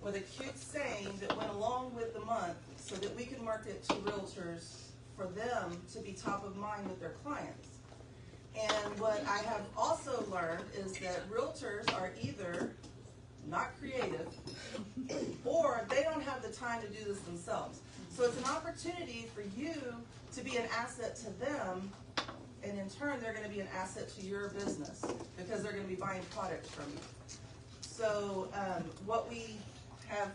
with a cute saying that went along with the month so that we could market to realtors for them to be top of mind with their clients. And what I have also learned is that realtors are either not creative or they don't have the time to do this themselves. So it's an opportunity for you to be an asset to them, and in turn they're going to be an asset to your business because they're going to be buying products from you. So what we have,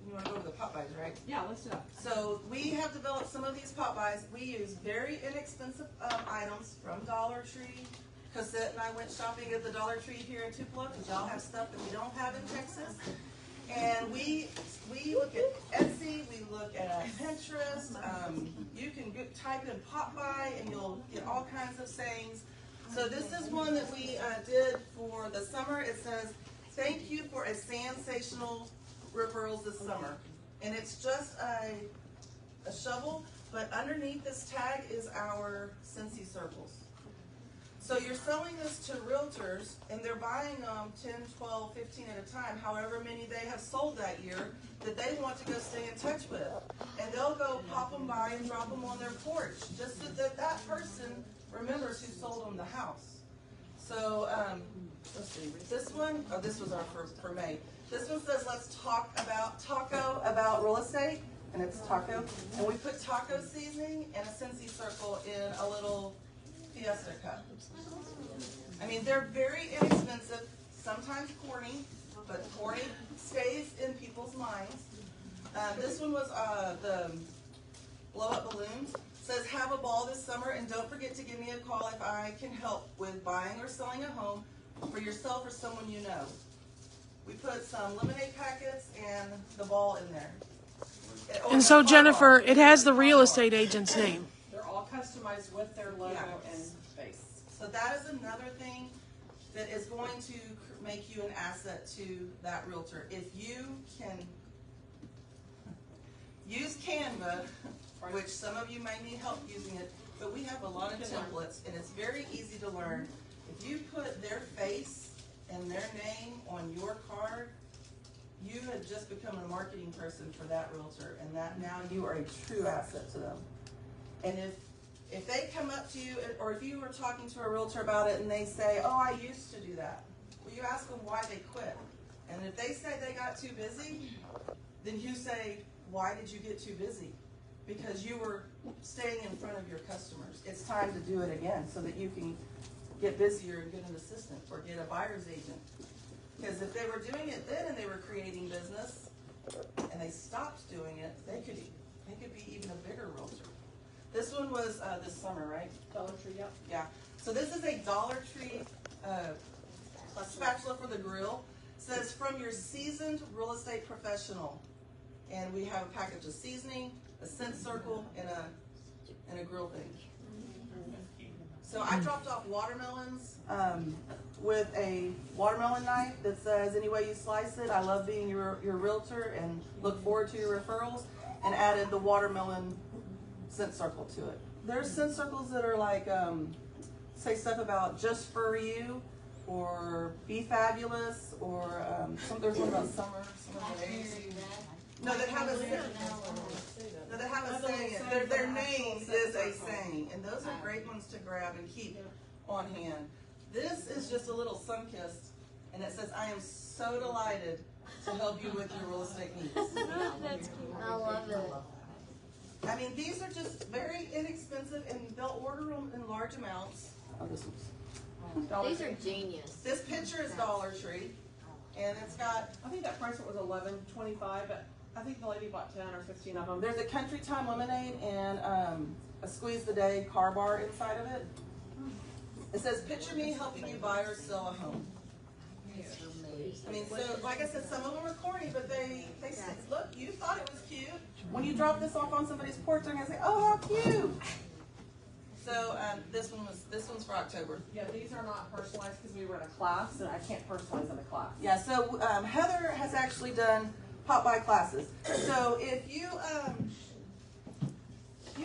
you want to go over the pop buys, right? Yeah, let's do that. So we have developed some of these pop buys. We use very inexpensive items from Dollar Tree. Cassette and I went shopping at the Dollar Tree here in Tupelo because y'all have stuff that we don't have in Texas. And we look at Etsy, we look at Pinterest. You can type in pop buy and you'll get all kinds of sayings. So this is one that we did for the summer. It says, "Thank you for a sensational referrals this summer." And it's just a shovel, but underneath this tag is our Scentsy circles. So you're selling this to realtors, and they're buying 10, 12, 15 at a time, however many they have sold that year, that they want to go stay in touch with. And they'll go pop them by and drop them on their porch, just so that that person remembers who sold them the house. So, let's see, this one, oh, this was our first for May. This one says, "Let's talk about taco about real estate," and it's taco. And we put taco seasoning and a Scentsy circle in a little Fiesta cup. I mean, they're very inexpensive, sometimes corny, but corny stays in people's minds. This one was the blow up balloons. Says, "Have a ball this summer, and don't forget to give me a call if I can help with buying or selling a home for yourself or someone you know." We put some lemonade packets and the ball in there. And so, Jennifer, it has the real estate agent's name. They're all customized with their logo and face. So that is another thing that is going to make you an asset to that realtor. If you can use Canva, which some of you may need help using it, but we have a lot of templates and it's very easy to learn. If you put their face and their name on your card, you have just become a marketing person for that realtor, and that now you are a true asset to them. And if they come up to you, or if you were talking to a realtor about it and they say, "Oh, I used to do that," well, you ask them why they quit. And if they say they got too busy, then you say, "Why did you get too busy?" Because you were staying in front of your customers. It's time to do it again so that you can get busier and get an assistant or get a buyer's agent. Because if they were doing it then and they were creating business and they stopped doing it, they could be even a bigger realtor. This one was this summer, right? Dollar Tree, yep. Yeah. So this is a Dollar Tree spatula for the grill. It says, "From your seasoned real estate professional." And we have a package of seasoning, a scent circle, and a grill thing. So I dropped off watermelons with a watermelon knife that says, "Any way you slice it, I love being your realtor and look forward to your referrals," and added the watermelon scent circle to it. There's scent circles that are like, say stuff about "just for you," or "be fabulous," or there's one about summer, days. No, that have a saying. Their name is a saying, and those are great ones to grab and keep on hand. This is just a little sun-kissed, and it says, "I am so delighted to help you with your real estate needs." That's cute. I love it. I mean, these are just very inexpensive, and they'll order them in large amounts. Oh, this one's Dollar These Tree. are genius. This picture is Dollar Tree, and it's got, I think that price was $11.25, but I think the lady bought 10 or 15 of them. there's a Country Time lemonade and a Squeeze the Day car bar inside of it. It says, "Picture me helping you buy or sell a home." I mean, so like I said, some of them are corny, but they say, "Look, you thought it was cute. When you drop this off on somebody's porch, they're gonna say, 'Oh, how cute!'" So this one's for October. Yeah, these are not personalized because we were in a class, and I can't personalize in a class. Yeah. So Heather has actually done pop by classes. So if you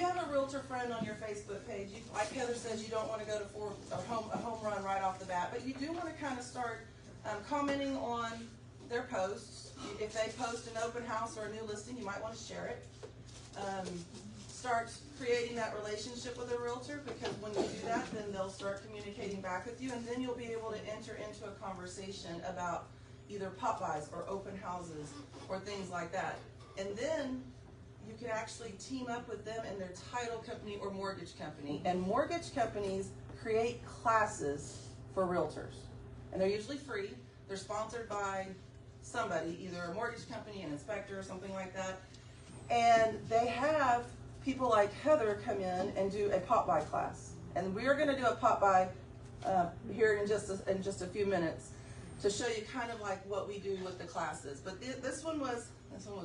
have a realtor friend on your Facebook page, like Heather says, you don't want to go to a home run right off the bat, but you do want to kind of start commenting on their posts. if they post an open house or a new listing, you might want to share it. Start creating that relationship with a realtor, because when you do that, then they'll start communicating back with you, and then you'll be able to enter into a conversation about either pop buys or open houses or things like that. And then you can actually team up with them and their title company or mortgage company. And mortgage companies create classes for realtors. And they're usually free. They're sponsored by somebody, either a mortgage company, an inspector, or something like that. And they have people like Heather come in and do a pop buy class. And we are going to do a pop buy here in just a few minutes to show you kind of like what we do with the classes. But this one was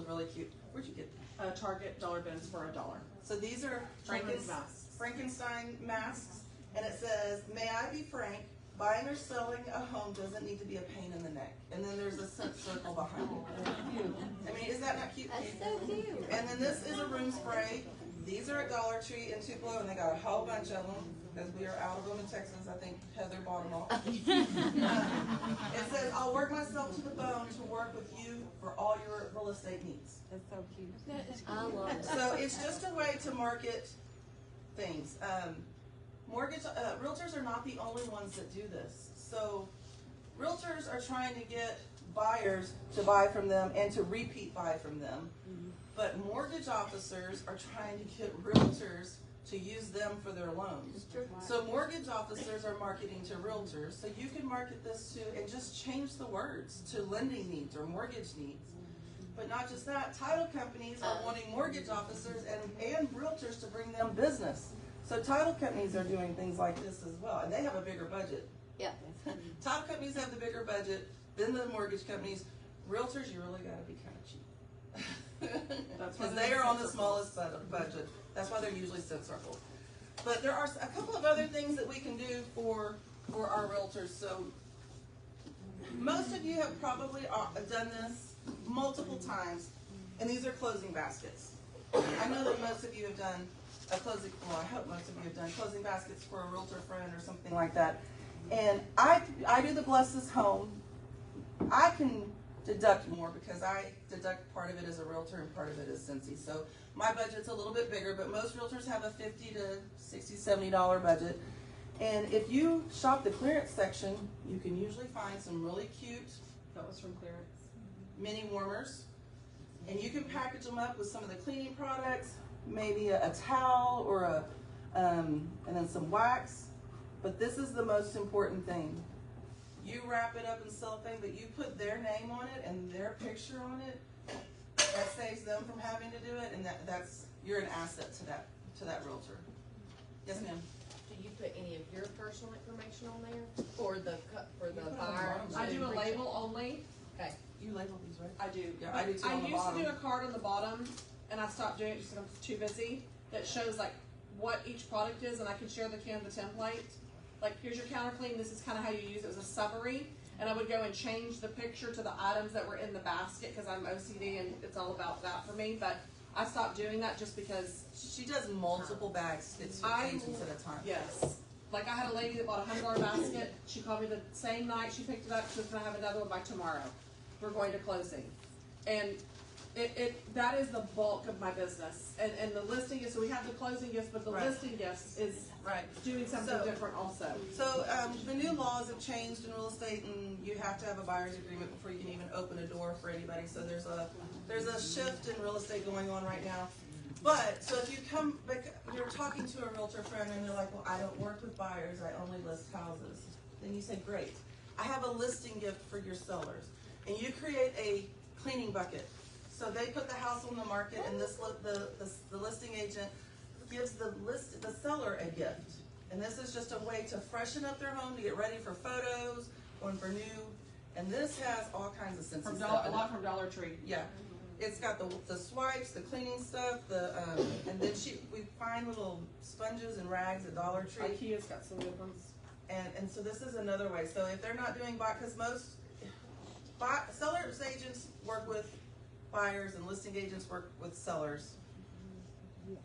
really cute. Where'd you get that? Target dollar bins for $1. So these are Frankenstein masks, and it says, "May I be frank, buying or selling a home doesn't need to be a pain in the neck." And then there's a scent circle behind it. I mean, is that not cute? That's so cute. And then this is a room spray. These are at Dollar Tree in Tupelo, and they got a whole bunch of them because we are out of them in Texas. I think Heather bought them all. It says, "I'll work myself to the bone to work with you for all your real estate needs." That's so cute. I love it. So it's just a way to market things. Realtors are not the only ones that do this. So realtors are trying to get buyers to buy from them and to repeat buy from them. But mortgage officers are trying to get realtors to use them for their loans. So mortgage officers are marketing to realtors. So you can market this to, and just change the words to lending needs or mortgage needs. But not just that, title companies are wanting mortgage officers and realtors to bring them business. So title companies are doing things like this as well, and they have a bigger budget. Yeah. Title companies have the bigger budget than the mortgage companies. Realtors, you really got to be kind of cheap. Because they are on the smallest budget. That's why they're usually scent circled. But there are a couple of other things that we can do for our realtors. So most of you have probably done this multiple times, and these are closing baskets. I know that most of you have done I hope most of you have done closing baskets for a realtor friend or something like that. And I do the Bless This Home. I can deduct more because I deduct part of it as a realtor and part of it as Scentsy. So my budget's a little bit bigger, but most realtors have a $50 to $60, $70 budget. And if you shop the clearance section, you can usually find some really cute That was from clearance. mini warmers. And you can package them up with some of the cleaning products, maybe a towel or and then some wax. But this is the most important thing. You wrap it up in cellophane, but you put their name on it and their picture on it. That saves them from having to do it, and that's you're an asset to that realtor. Yes, ma'am. Do you put any of your personal information on there for the buyer? I do a label only. Okay. You label these, right? I do. Yeah, I do too. I On the used bottom. to do a card on the bottom, and I stopped doing it just because I'm too busy. That shows like what each product is, and I can share the Canva template. Like, here's your counter clean. This is kind of how you use it as a summary. And I would go and change the picture to the items that were in the basket because I'm OCD and it's all about that for me. But I stopped doing that just because She does multiple bags, it's agents at a time. yes. Like, I had a lady that bought a $100 basket. She called me the same night she picked it up. She was going to have another one by tomorrow. We're going to closing. And that is the bulk of my business. And the listing is, so we have the closing gifts, but the Right. listing gifts is Right. doing something So- different also. So the new laws have changed in real estate, and you have to have a buyer's agreement before you can even open a door for anybody. So there's a shift in real estate going on right now. But so if you come, like, you're talking to a realtor friend and they're like, "Well, I don't work with buyers. I only list houses." Then you say, "Great, I have a listing gift for your sellers," and you create a cleaning bucket. So they put the house on the market, and the listing agent gives the seller a gift. And this is just a way to freshen up their home, to get ready for photos, or for new. And this has all kinds of Scentsy stuff A in lot it. from Dollar Tree. Yeah, it's got the swipes, the cleaning stuff, and then we find little sponges and rags at Dollar Tree. IKEA's got some good ones. And so this is another way. So if they're not doing because most sellers agents work with buyers and listing agents work with sellers.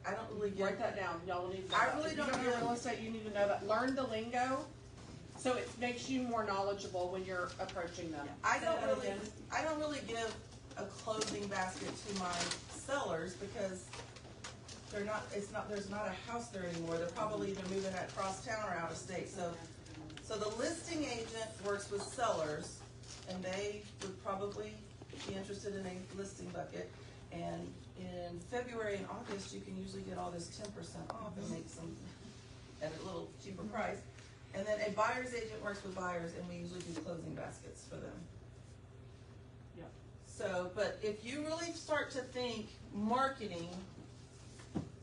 I don't really get Write that down. Y'all need to know I that. really If don't you don't get- know real estate, you need to know that. Learn the lingo so it makes you more knowledgeable when you're approaching them. I Say don't that really again. give a closing basket to my sellers because there's not a house there anymore. They're probably either moving across town or out of state. So the listing agent works with sellers, and they would probably be interested in a listing bucket. And in February and August, you can usually get all this 10% off and make some at a little cheaper price. And then a buyer's agent works with buyers, and we usually do closing baskets for them. Yep. So, but if you really start to think marketing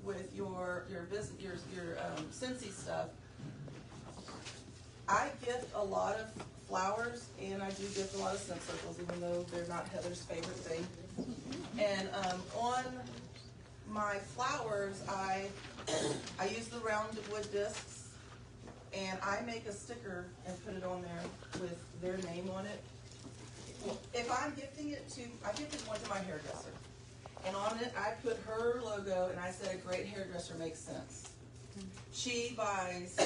with your business, your Scentsy stuff, I gift a lot of flowers, and I do gift a lot of scent circles, even though they're not Heather's favorite thing. And on my flowers, I use the round wood discs, and I make a sticker and put it on there with their name on it. If I'm gifting it to, I gifted one to my hairdresser, and on it I put her logo, and I said, "A great hairdresser makes sense." She buys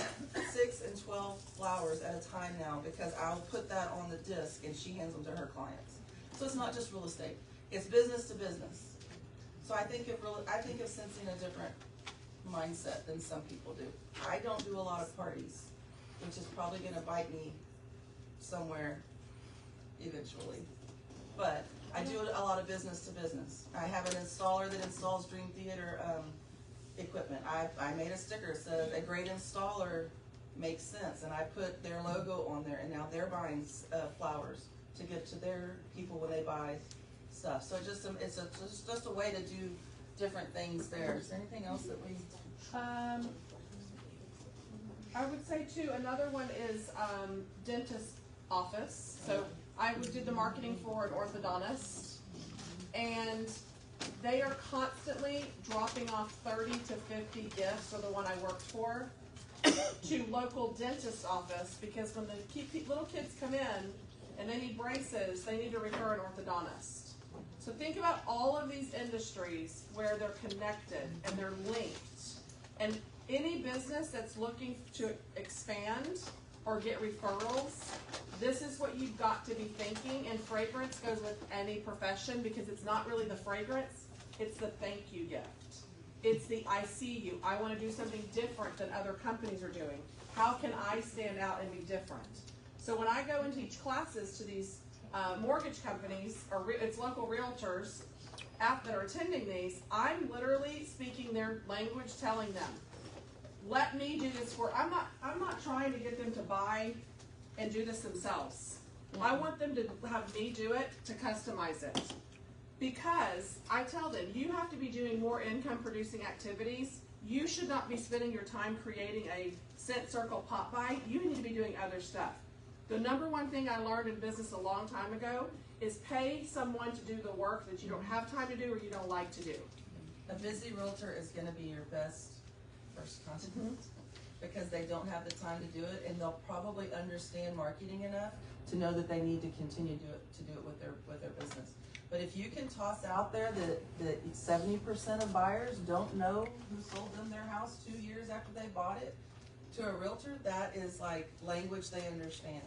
6 and 12 flowers at a time now because I'll put that on the disc and she hands them to her clients. So it's not just real estate; it's business to business. So I think of Scentsy in a different mindset than some people do. I don't do a lot of parties, which is probably going to bite me somewhere eventually. But I do a lot of business to business. I have an installer that installs Dream Theater equipment. I made a sticker that says "A great installer makes sense," and I put their logo on there, and now they're buying flowers to give to their people when they buy stuff. So it's just a way to do different things there. Is there anything else that we? I would say too, another one is dentist office. So I did the marketing for an orthodontist, and they are constantly dropping off 30 to 50 gifts, or the one I worked for, to local dentist office, because when the little kids come in and they need braces, they need to refer an orthodontist. So think about all of these industries where they're connected and they're linked. And any business that's looking to expand or get referrals, this is what you've got to be thinking. And fragrance goes with any profession, because it's not really the fragrance, it's the thank you gift. It's the I see you. I want to do something different than other companies are doing. How can I stand out and be different? So when I go and teach classes to these mortgage companies, or it's local realtors that are attending these, I'm literally speaking their language, telling them, let me do this for, I'm not trying to get them to buy and do this themselves. I want them to have me do it, to customize it. Because I tell them, you have to be doing more income producing activities. You should not be spending your time creating a scent circle pop by. You need to be doing other stuff. The number one thing I learned in business a long time ago is pay someone to do the work that you don't have time to do or you don't like to do. A busy realtor is going to be your best first contact, because they don't have the time to do it, and they'll probably understand marketing enough to know that they need to continue to do it with their business. But if you can toss out there that 70% of buyers don't know who sold them their house 2 years after they bought it to a realtor, that is like language they understand.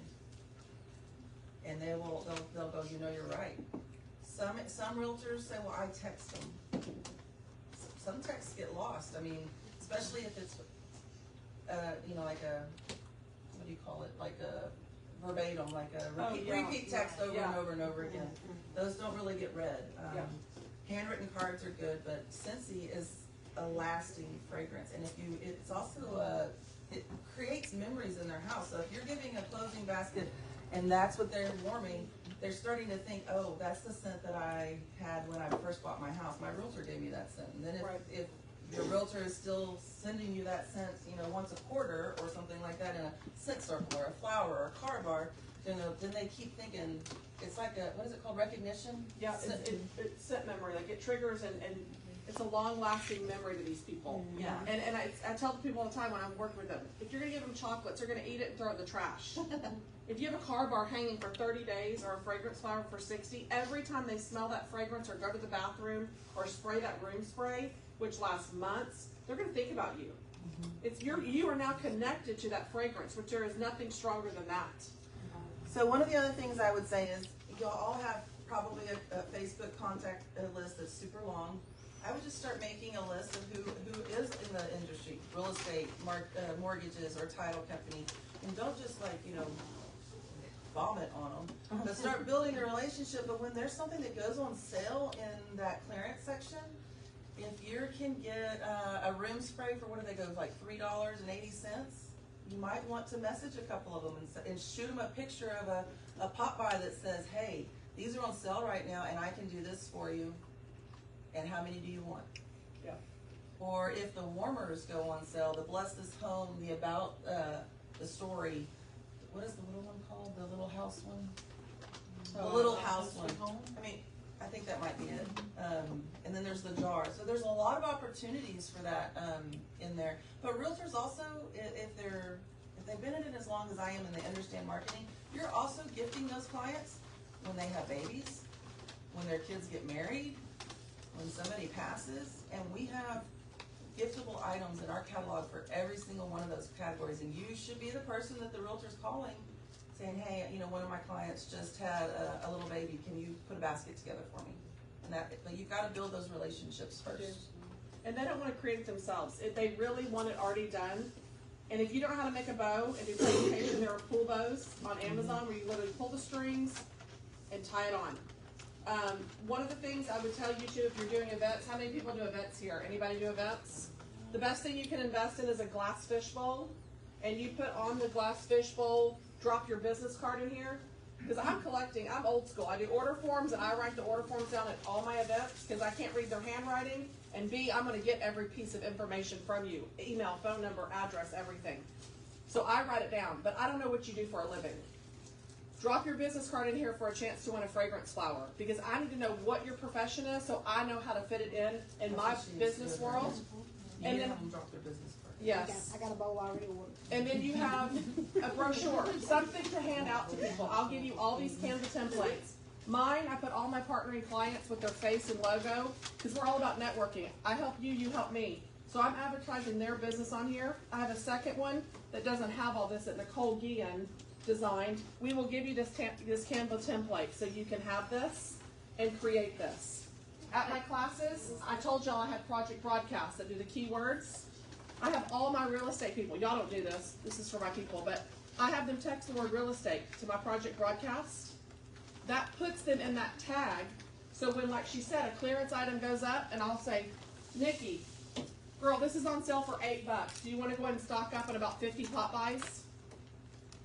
And they'll go, you know, you're right. Some realtors say, well, I text them. Some texts get lost. I mean, especially if it's like a, what do you call it? Like a verbatim, like a repeat text over and over and over again. Those don't really get read. Handwritten cards are good, but Scentsy is a lasting fragrance, and it's also it creates memories in their house. So if you're giving a closing basket and that's what they're warming, they're starting to think, oh, that's the scent that I had when I first bought my house. My realtor gave me that scent. And then if your realtor is still sending you that scent, once a quarter or something like that in a scent circle or a flower or a car bar, then they keep thinking, it's like what is it called, recognition? Yeah, it's scent memory. Like it triggers and it's a long-lasting memory to these people. Yeah. And I tell the people all the time when I'm working with them, if you're going to give them chocolates, they're going to eat it and throw it in the trash. If you have a car bar hanging for 30 days or a fragrance flower for 60, every time they smell that fragrance or go to the bathroom or spray that room spray, which lasts months, they're going to think about you. It's you are now connected to that fragrance, which there is nothing stronger than that. So one of the other things I would say is, y'all all have probably a Facebook contact list that's super long. I would just start making a list of who is in the industry, real estate, mortgages, or title company, and don't just like, vomit on them, but start building a relationship. But when there's something that goes on sale in that clearance section, if you can get a room spray for, what do they go, like $3.80, you might want to message a couple of them and shoot them a picture of a pop by that says, hey, these are on sale right now and I can do this for you, and how many do you want? Yeah. Or if the warmers go on sale, the Bless This Home, the About, the Story, what is the little one called? The Little House one? The Little House one. I mean, I think that might be it. And then there's the jar. So there's a lot of opportunities for that in there. But realtors also, if they've been in it as long as I am and they understand marketing, you're also gifting those clients when they have babies, when their kids get married, when somebody passes. And we have giftable items in our catalog for every single one of those categories. And you should be the person that the realtor's calling, saying, hey, one of my clients just had a little baby. Can you put a basket together for me? But you've got to build those relationships first. And they don't want to create it themselves. If they really want it already done, and if you don't know how to make a bow and do presentation, there are pull bows on Amazon where you literally pull the strings and tie it on. One of the things I would tell you too, if you're doing events, how many people do events here? Anybody do events? The best thing you can invest in is a glass fishbowl, and you put on the glass fishbowl, drop your business card in here. Because I'm old school. I do order forms, and I write the order forms down at all my events because I can't read their handwriting. And B, I'm going to get every piece of information from you. Email, phone number, address, everything. So I write it down, but I don't know what you do for a living. Drop your business card in here for a chance to win a fragrance flower, because I need to know what your profession is so I know how to fit it in my business world. And then drop their business card. Yes. I got a bowl already ordered. And then you have a brochure, something to hand out to people. I'll give you all these Canva templates. Mine, I put all my partnering clients with their face and logo, because we're all about networking. I help you, you help me. So I'm advertising their business on here. I have a second one that doesn't have all this that Nicole Guillen designed. We will give you this Canva template so you can have this and create this. At my classes, I told y'all I had Project Broadcast that do the keywords. I have all my real estate people. Y'all don't do this. This is for my people. But I have them text the word real estate to my Project Broadcast. That puts them in that tag. So when, like she said, a clearance item goes up, and I'll say, Nikki, girl, this is on sale for $8. Do you want to go ahead and stock up on about 50 pop buys?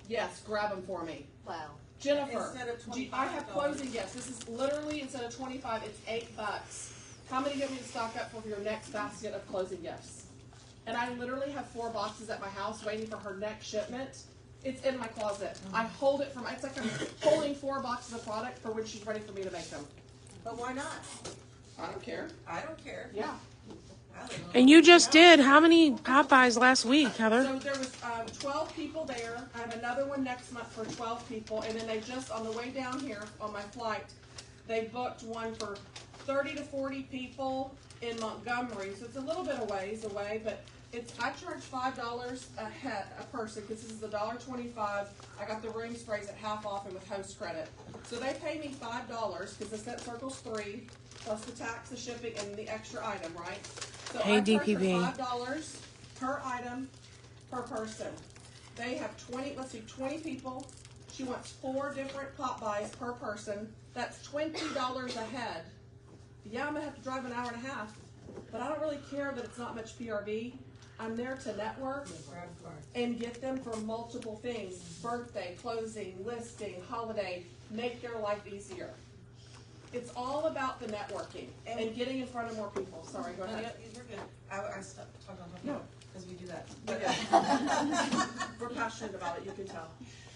Yes, grab them for me. Wow. Jennifer, Instead of I have closing gifts. This is literally, instead of 25, it's $8. How many get me to stock up for your next basket of closing gifts? And I literally have 4 boxes at my house waiting for her next shipment. It's in my closet. I hold it from, it's like I'm holding 4 boxes of product for when she's ready for me to make them. But why not? I don't care. I don't care. Yeah. And you just did how many Popeyes last week, Heather? So there was 12 people there. I have another one next month for 12 people. And then they just, on the way down here on my flight, they booked one for 30 to 40 people in Montgomery. So it's a little bit of ways away, but I charge $5 a head a person, because this is $1.25. I got the room sprays at half off and with host credit. So they pay me $5 because the Scent Circle's $3 plus the tax, the shipping, and the extra item, right? So Hey, I charge her DPP. $5 per item per person. They have 20 people. She wants 4 different pop buys per person. That's $20 a head. Yeah, I'm gonna have to drive an hour and a half, but I don't really care that it's not much PRV. I'm there to network and get them for multiple things: birthday, closing, listing, holiday, make their life easier. It's all about the networking and getting in front of more people. Sorry, go ahead. You're good. I stopped talking No. because we do that. We're passionate about it, you can tell.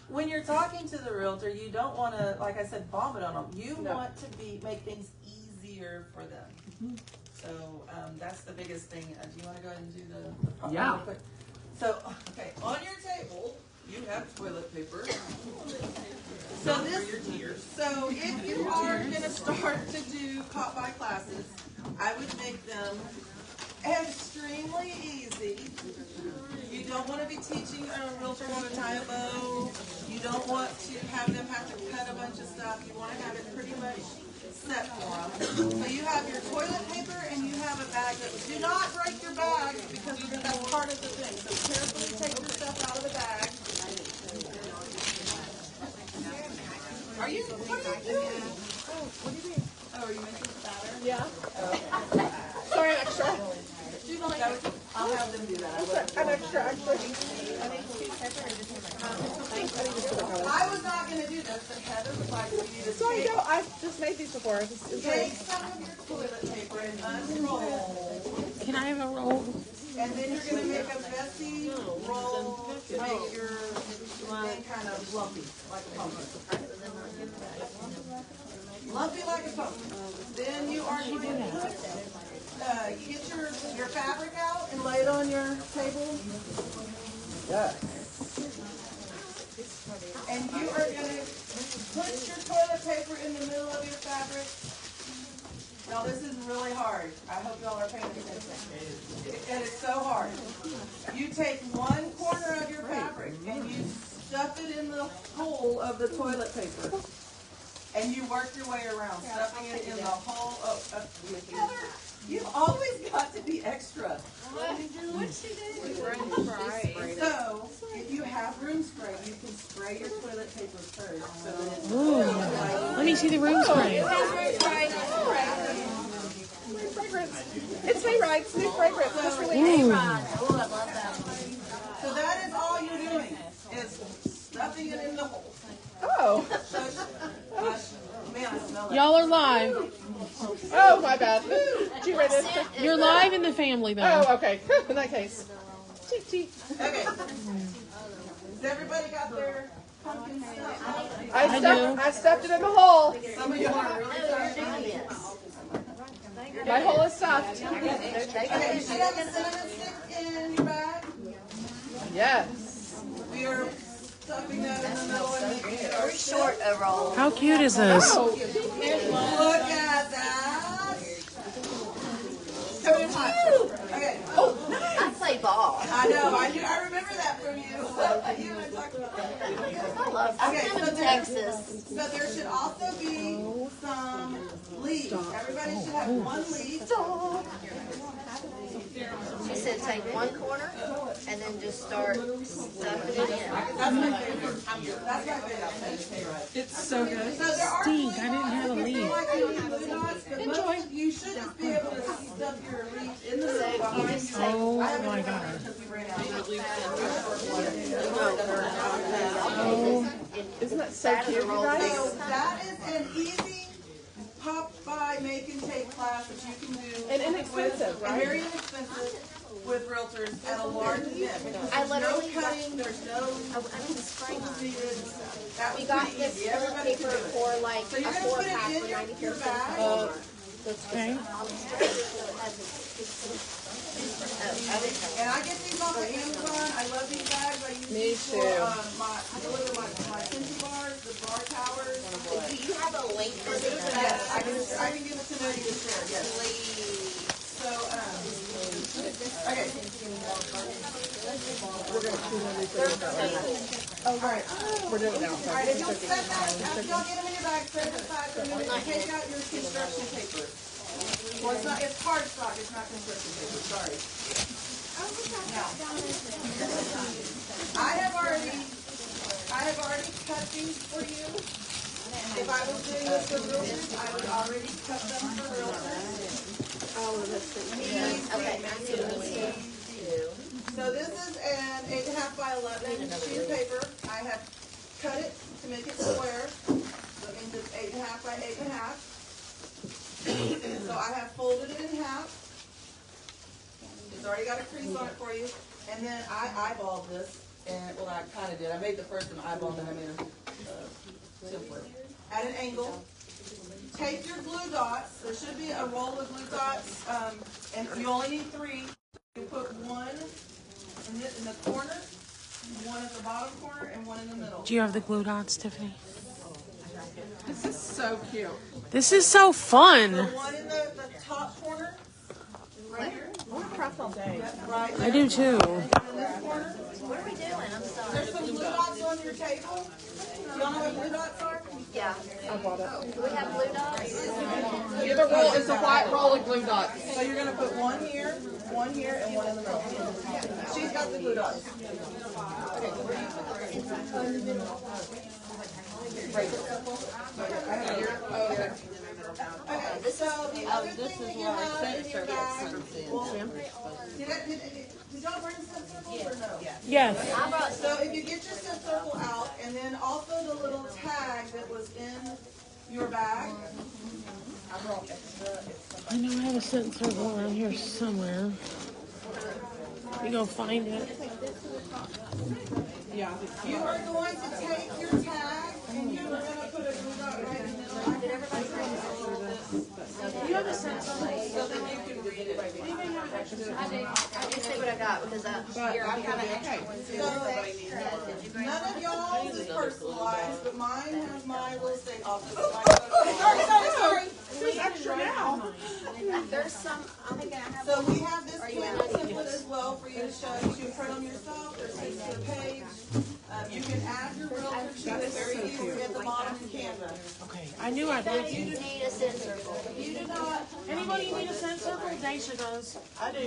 When you're talking to the realtor, you don't want to, like I said, vomit on them. You No. want to make things easier for them. Mm-hmm. So that's the biggest thing. Do you want to go ahead and do the pop Yeah. real quick? So, okay, on your table, you have toilet paper. So if you are going to start to do pop by classes, I would make them extremely easy. You don't want to be teaching a realtor how to tie a bow. You don't want to have them have to cut a bunch of stuff. You want to have it pretty much set for them. So you have your toilet paper and you have a bag that, do not break your bag because that's part of the thing. So carefully take your stuff out of the bag. Are you, what are you doing? Oh, what do you mean? Oh, are you making spatter? Yeah. Sorry, I'm extra. I'll have them do that. I'm extra, actually. I was not going to do this, but Heather would like for you to take, I've just made these before. take some of your toilet paper and unroll. Can I have a roll? And then you're going to make a messy roll to make your thing kind of lumpy, like a pumpkin. Lumpy like a pumpkin. Then you are going to put, get your fabric out and lay it on your table. Yes. And you are going to put your toilet paper in the middle of your fabric. Now this is really hard. I hope y'all are paying attention. And it's so hard. You take one corner of your fabric and you stuff it in the hole of the toilet paper. And you work your way around, stuffing it in the hole of Heather, you've always got to be extra. What's she doing? So, if you have room spray, you can spray your toilet paper first. So that it's Ooh. Let me see the room spray. New fragrance. It's new, right? It's new fragrance. Just really Ooh. So that is all you're doing, is stuffing it in the hole. Oh. Man, I smell it. Y'all are live. Oh, my bad. Did you read this? You're live in the family, though. Oh, okay. In that case. Cheek, cheek. Okay. Has everybody got their pumpkin stuff? I do. I stuffed it in the hole. Some of you are really sorry. My hole is stuffed. Okay, you should have a cinnamon stick in your bag. Yes. We are stuffing that in the middle and making it our Short a roll. How cute is this? Look at that. So cute. Okay. I play ball. I know. I remember that from you. You and I talked about that. I love. Okay, I'm so in Texas. So there should also be some leaves. Everybody should have one leaf. She said take one corner and then just start stuffing it in. That's my favorite. That's my favorite. It's so good. So there are Stink, I didn't have a leaf. Enjoy. You should just be able to stuff your leaf in the middle behind you. Oh my God. Isn't that so cute, you guys? So that is an easy pop by make and take class that you can do. And inexpensive, And right? very inexpensive with realtors at a large event. Because I there's no literally cutting, there's no I need to spray mine. needed. That We was got pretty this easy. toilet Everybody paper could do it. for like So a you're gonna put 4-pack it for in your 94 bag. Okay. And I get these off of Amazon. I love these bags. I use Me these for too. I deliver my Scentsy bars, the bar towers. Do you have a link for this? Yes, I can give it to Nody to share. Yes. So okay. All right. We're doing it now. All right. If you'll set that, after y'all get them in your bag, set it aside for a minute and take out your construction paper. Well, it's not. It's cardstock. It's not construction paper. Sorry. Now, I have already cut these for you. If I was doing this for realtors, I would already cut them for realtors. Okay, I see what you do. So this is an 8.5 by 11 sheet of paper. I have cut it to make it square. So into 8.5 by 8.5. So I have folded it in half. It's already got a crease on it for you. And then I eyeballed this, and well, I kind of did. I made the first one eyeball, then I made a template. At an angle. Take your glue dots. There should be a roll of glue dots, and you only need 3. You put one in the corner, one at the bottom corner, and one in the middle. Do you have the glue dots, Tiffany? This is so cute. This is so fun. The one in the top corner, right here. I want to craft Right. I do too. In this corner, What are we doing? I'm sorry. there's some blue dots on your table. Do y'all know what blue dots are? Yeah. I bought it. Do we have blue dots? The other roll is a white roll of glue dots. So you're gonna put one here, and one in the middle. She's got the glue dots. Okay, so the other thing that you have in your bag. Did y'all bring scent circles or no? Yes. I brought So if you get your scent circle out, and then also the little tag that was in your bag. I know I have a scent circle around here somewhere. We go find it. Yeah. You are going to take your tag and you are going to put a glue dot right in the middle. Did everybody bring You have a scent circle? so that you can read it? I did see what I got because I kind of extra ones too. So, none of y'all is personalized, but mine has my real estate office. Sorry. There's extra now. There's some. I'm thinking I have. So we have this template as well for you to show. You can print them yourself. There's links to the page. You can add your realtor sheet. It's very easy at the bottom in Canva. Okay. I knew I did. You need a scent circle. You do not. Anybody need a scent circle? Daisha does.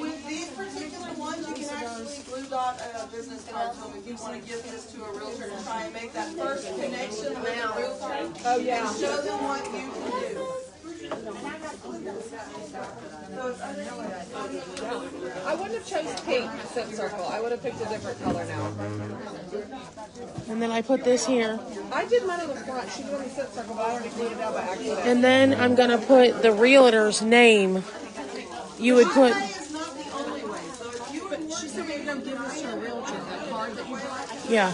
With these particular ones, you can actually blue dot a business card to them if you want to give this to a realtor to try and make that first connection with a realtor. Oh, yeah. And show them what you can do. So it's I wouldn't have chose pink scent circle. I would have picked a different color now. And then I put this here. I did mine on the front. She did on the scent circle, but I already glued it down by accident. And then I'm going to put the realtor's name. You would put... My way is not the only way. So if you would She said maybe don't give this to a realtor. That card that you brought, Yeah.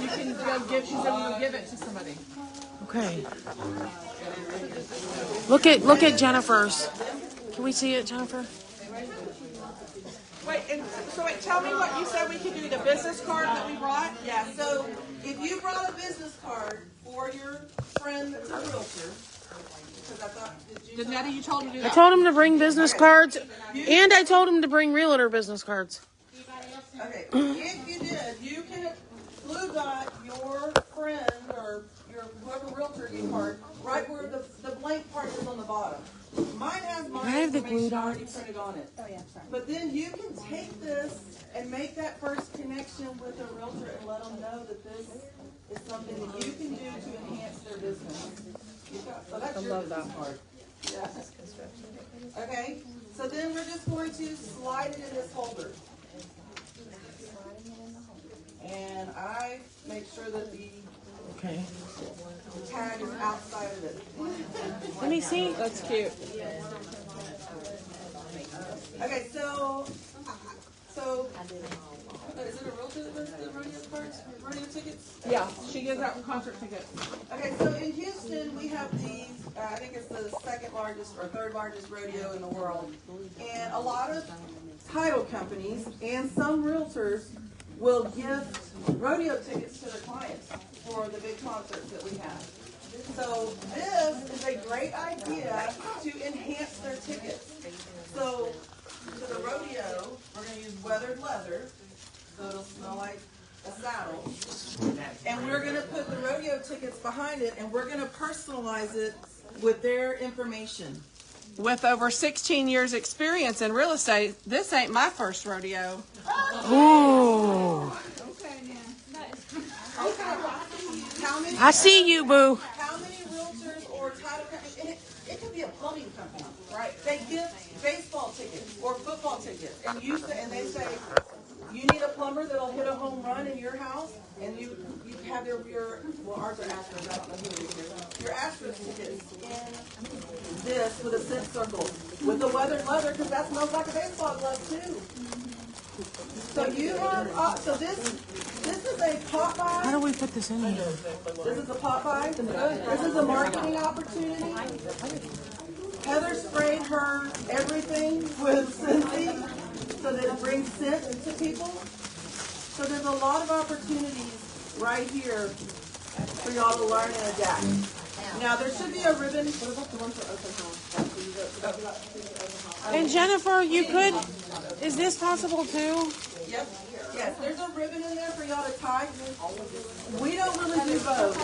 you can go give. She said you give it to somebody. Okay. Look at Jennifer's. Can we see it, Jennifer? Wait, and so wait, tell me what you said we could do. The business card that we brought? Yeah, so if you brought a business card for your friend that's a realtor, because I thought, Did Nettie, you told me to do I that? told him to bring business cards, and I told him to bring realtor business cards. okay, if you did, you can blue dot your friend or your whoever realtor you card right where the blank part is on the bottom. Mine has my I have the information glue already dots? printed on it. Oh yeah, sorry. But then you can take this and make that first connection with a realtor and let them know that this is something that you can do to enhance their business. So that's your business card. Yeah. Okay, so then we're just going to slide it in this holder. And I make sure that the Okay. tag is outside of it. Let me see. That's cute. Okay, so is it a realtor that does the rodeo cards, rodeo tickets? Yeah, she gives out concert tickets. Okay, so in Houston, we have these, I think it's the second largest or third largest rodeo in the world. And a lot of title companies and some realtors will gift rodeo tickets to their clients for the big concerts that we have. So this is a great idea to enhance their tickets. So to the rodeo, we're going to use weathered leather, so it'll smell like a saddle. And we're going to put the rodeo tickets behind it, and we're going to personalize it with their information. With over 16 years experience in real estate, this ain't my first rodeo. Ooh. How many? I see you, boo. How many realtors or title companies? And it could be a plumbing company, right? They give baseball tickets or football tickets, and they say you need a plumber that'll hit a home run in your house, and you have your well, ours are Astros. I don't know who it is. Your Astros tickets in this with a scent circle with the weathered leather, because that smells like a baseball glove too. So you have so this is a pop by. How do we put this in here? This is a pop by. This is a marketing opportunity. Heather sprayed her everything with Scentsy so that it brings scent to people. So there's a lot of opportunities right here for y'all to learn and adapt. Now, there should be a ribbon. What about the one for open house? And Jennifer, you could, is this possible too? Yep. Yes, there's a ribbon in there for y'all to tie. We don't really do bows.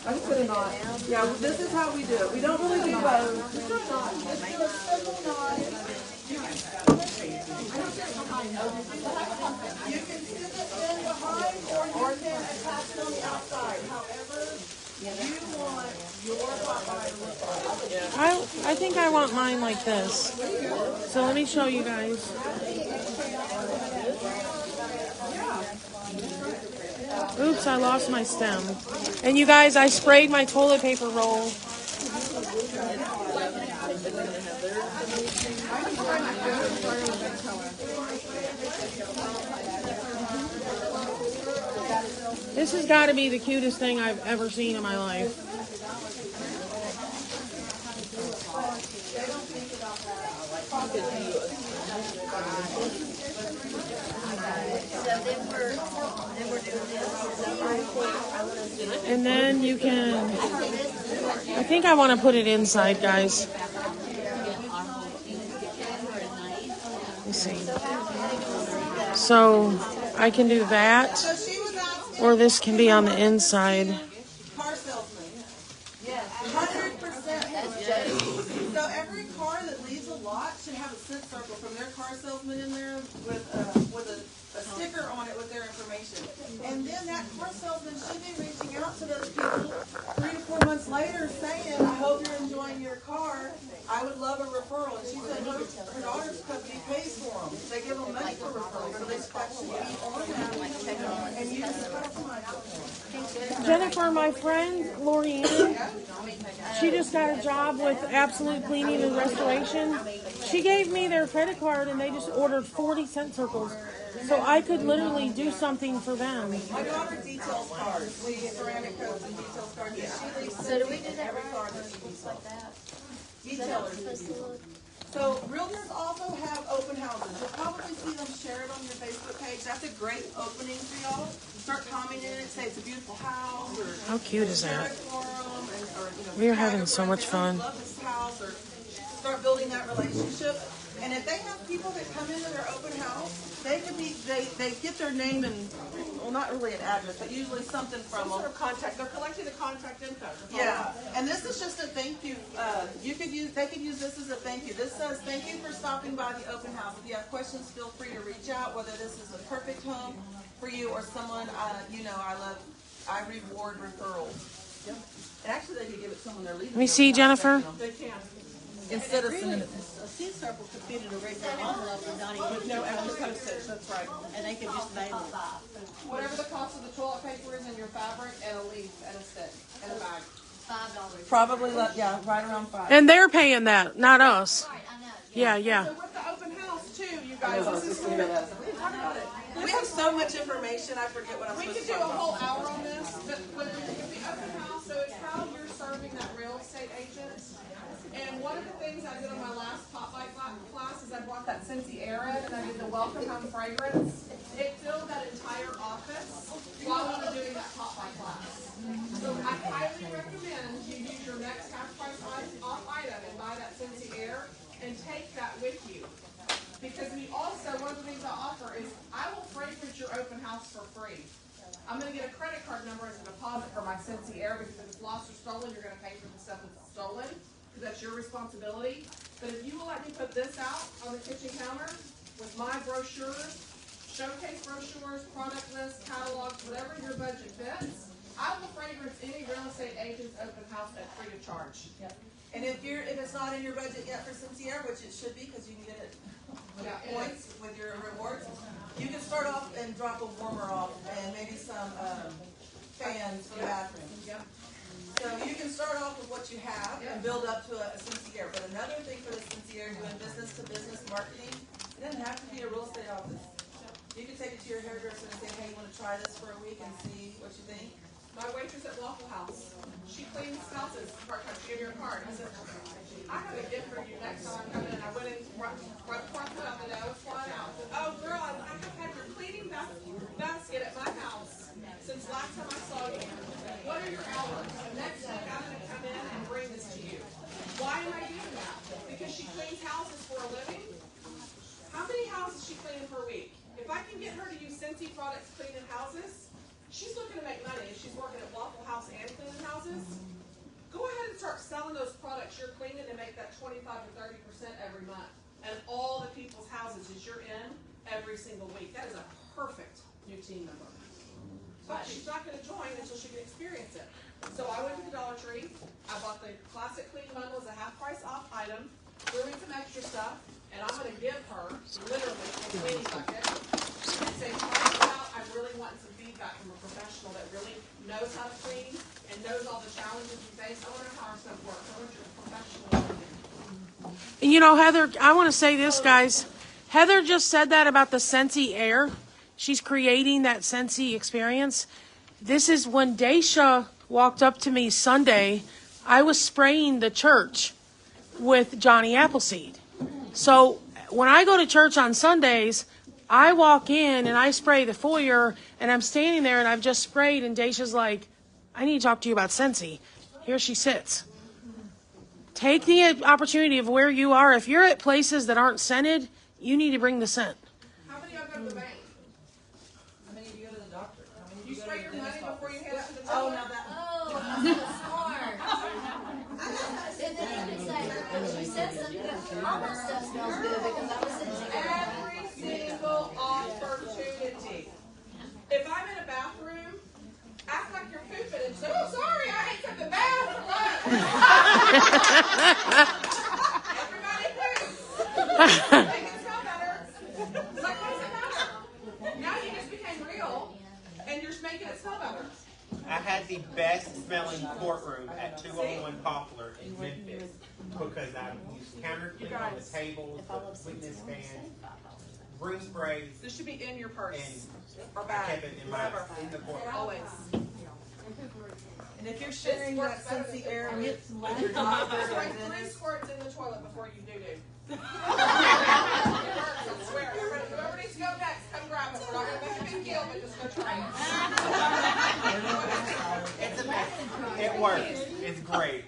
I just put a knot. Yeah, well, this is how we do it. We don't really do bows. Just do a knot. Just do a simple knot. You can stick it in behind, or you can attach it on the outside. However you want your hot wire to look like. I think I want mine like this. So let me show you guys. Oops, I lost my stem. And you guys, I sprayed my toilet paper roll. This has got to be the cutest thing I've ever seen in my life. And then you can, I think I want to put it inside, guys. Let's see. So I can do that, or this can be on the inside. Car salesman. Yes, 100%. So every car that leaves a lot should have a scent circle from their car salesman in there with a sticker on it with their information. And then that car salesman should be reaching out to those people 3 to 4 months later saying, I hope you're enjoying your car. I would love a referral. And she said her daughter's company pays for them. They give them money for referrals. So they should be on that and use the customer out there. Jennifer, my friend Lorianne, she just got a job with Absolute Cleaning and Restoration. She gave me their credit card and they just ordered 40 scent circles. So I could literally do something for them. My daughter details cars. We use ceramic coats and details cars. She leaves So do we do that every right? car that she Looks like that. detailers. Supposed to look. So realtors also have open houses. You'll probably see them share it on your Facebook page. That's a great opening for y'all. Start commenting in it, say it's a beautiful house, or How cute is share that? it for them, or We are having so much fun. Love this house, or start building that relationship. And if they have people that come into their open house, they could be they get their name and, well, not really an address, but usually something from them. Contact. They're collecting the contact info. Yeah, and this is just a thank you. They could use this as a thank you. This says thank you for stopping by the open house. If you have questions, feel free to reach out. Whether this is a perfect home for you or someone I reward referrals. Yep. And actually, they could give it to someone they're leaving. Let me see, Jennifer. They can. Instead of sending it. A scent circle could fit in a regular envelope and not even. With no extra postage, that's right. And they could just mail it. Whatever the cost of the toilet paper is and your fabric, and a leaf, and a stick, and a bag. $5. Probably, right around 5. And they're paying that, not us. Right, I know. Yeah, yeah. So with the open house too, you guys, this is We have so much information, I forget what I'm we supposed could to do a talk whole about. hour on this, but with the open house, so it's how you're serving that real estate agent. And one of the things I did on my last Pop Light class is I brought that Scentsy air in and I did the Welcome Home fragrance. It filled that entire office while we were doing that Pop Light class. So I highly recommend you use your next half price off item and buy that Scentsy air and take that with you. Because we also, one of the things I offer is I will fragrance your open house for free. I'm going to get a credit card number as a deposit for my Scentsy air because if it's lost or stolen, you're going to pay for the stuff that's stolen. That's your responsibility. But if you will let me put this out on the kitchen counter with my brochures, showcase brochures, product lists, catalogs, whatever your budget fits, I will fragrance any real estate agent's open house at free of charge. And if it's not in your budget yet for Scentsy Air, which it should be because you can get it points with your rewards, you can start off and drop a warmer off and maybe some fans for the bathroom. So you can start off with what you have and build up to a Scentsy Air. But another thing for the Scentsy Air, doing business-to-business marketing, it doesn't have to be a real estate office. You can take it to your hairdresser and say, hey, you want to try this for a week and see what you think? My waitress at Waffle House, she cleans houses part-time. She gave me her card. I said, I have a gift for you next time I come in. I went in, right before I put out the dough, it's flying out. I said, oh, girl, I have had your cleaning basket at my house since last time I saw you. What are your hours? Next week, I'm going to houses for a living. How many houses is she cleaning per week? If I can get her to use Scentsy products cleaning houses, she's looking to make money. If she's working at Waffle House and cleaning houses, go ahead and start selling those products you're cleaning and make that 25 to 30% every month. And all the people's houses that you're in every single week. That is a perfect new team member. But she's not going to join until she can experience it. So I went to the Dollar Tree. I bought the classic clean bundle as a half price off item, threw in some extra stuff, and I'm going to give her literally a cleaning bucket and say, try it out. I'm really wanting some feedback from a professional that really knows how to clean and knows all the challenges you face. I wonder how our stuff works. I wonder if you're a professional. You know, Heather, I want to say this, guys. Heather just said that about the Scentsy Air. She's creating that Scentsy experience. This is when Daisha walked up to me Sunday. I was spraying the church with Johnny Appleseed. So when I go to church on Sundays, I walk in and I spray the foyer, and I'm standing there and I've just sprayed, and Daisha's like, I need to talk to you about Scentsy. Here she sits. Take the opportunity of where you are. If you're at places that aren't scented, you need to bring the scent. How many of you go to the bank? How many do you go to the doctor? How many do You go spray to your the money dentist before you office? head to the Oh, teller? now that. Smart. And then you can say, she said something, all my stuff smells good because I was sitting there. Every single opportunity. If I'm in a bathroom, act like you're pooping and say, oh, sorry, I ate something bad for lunch. Everybody poops. Make it smell better. It's like, what does it matter? Now you just became real, and you're just making it smell better. I had the best smelling courtroom at 201 Poplar in Memphis because I used counter clean on the tables, the witness stand, room sprays, This should be in your purse or I bag, kept it in whatever. the courtroom. Always. And if you're sharing that Scentsy Air with your doctor Spray or 3 dentist, squirts in the toilet before you do. I swear. Whoever needs to go next, come grab it. We're not going to make a big deal, but just go try it. It's amazing. It works. It's great.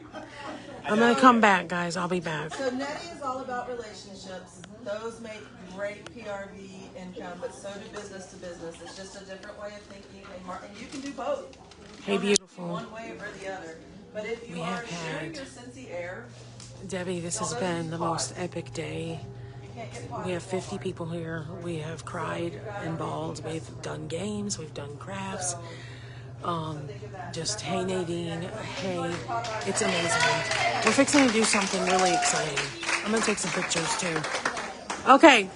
I'm going to come back, guys. I'll be back. so Nettie is all about relationships. Those make great PRV income, but so do business to business. It's just a different way of thinking, and you can do both. Hey, You don't have to do beautiful. one way or the other. But if you We are have sharing had- your Scentsy Air, Debbie, this has been the most epic day. you can't get pot We have at 50 Walmart. people here. We have cried and bawled. We've done games. We've done crafts. Just, hey, Nadine. Hey, it's amazing. We're fixing to do something really exciting. I'm going to take some pictures, too. Okay.